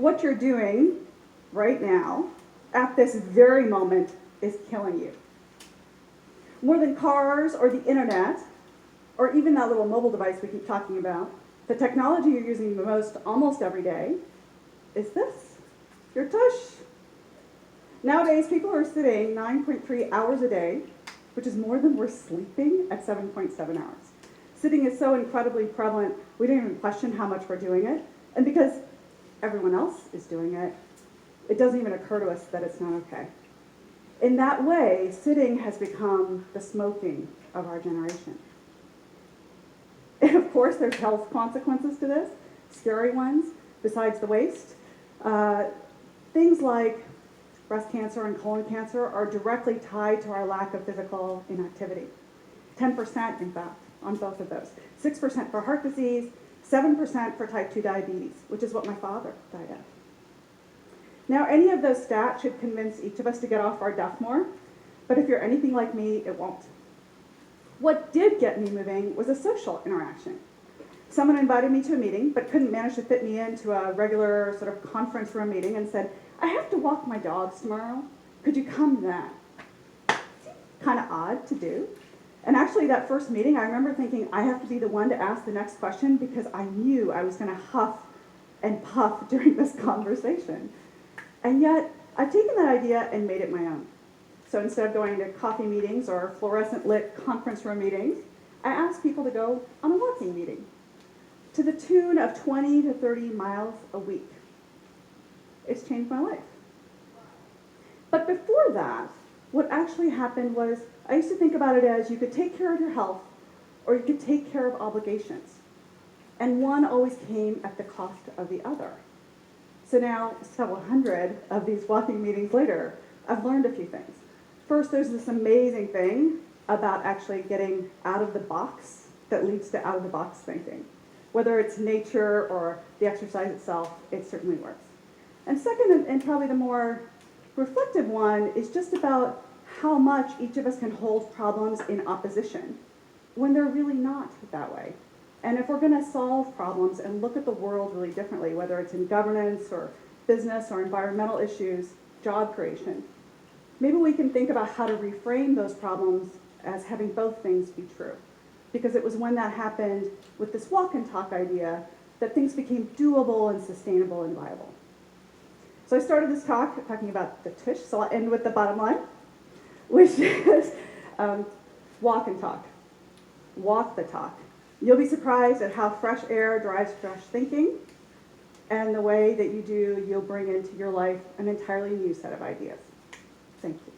what you're doing right now, at this very moment, is killing you. More than cars or the internet, or even that little mobile device we keep talking about, the technology you're using the most almost every day is this, your tush. Nowadays, people are sitting 9.3 hours a day, which is more than we're sleeping at 7.7 hours. Sitting is so incredibly prevalent, we don't even question how much we're doing it. And because everyone else is doing it, it doesn't even occur to us that it's not okay. In that way, sitting has become the smoking of our generation. And of course, there's health consequences to this, scary ones, besides the waste. Things like breast cancer and colon cancer are directly tied to our lack of physical inactivity. 10%, in fact, on both of those. 6% for heart disease, 7% for type 2 diabetes, which is what my father died of. Now, any of those stats should convince each of us to get off our duff more, but if you're anything like me, it won't. What did get me moving was a social interaction. Someone invited me to a meeting, but couldn't manage to fit me into a regular sort of conference room meeting and said, I have to walk my dogs tomorrow. Could you come then? Kind of odd to do. And actually that first meeting, I remember thinking I have to be the one to ask the next question because I knew I was going to huff and puff during this conversation. And yet, I've taken that idea and made it my own. So instead of going to coffee meetings or fluorescent lit conference room meetings, I asked people to go on a walking meeting to the tune of 20 to 30 miles a week. It's changed my life. But before that, what actually happened was I used to think about it as you could take care of your health or you could take care of obligations. And one always came at the cost of the other. So now, several hundred of these walking meetings later, I've learned a few things. First, there's this amazing thing about actually getting out of the box that leads to out of the box thinking. Whether it's nature or the exercise itself, it certainly works. And second, and probably the more reflective one, is just about how much each of us can hold problems in opposition when they're really not that way. And if we're going to solve problems and look at the world really differently, whether it's in governance or business or environmental issues, job creation, maybe we can think about how to reframe those problems as having both things be true. Because it was when that happened with this walk and talk idea that things became doable and sustainable and viable. So I started this talk talking about the tush, so I'll end with the bottom line, which is walk and talk. Walk the talk. You'll be surprised at how fresh air drives fresh thinking, and the way that you do, you'll bring into your life an entirely new set of ideas. Thank you.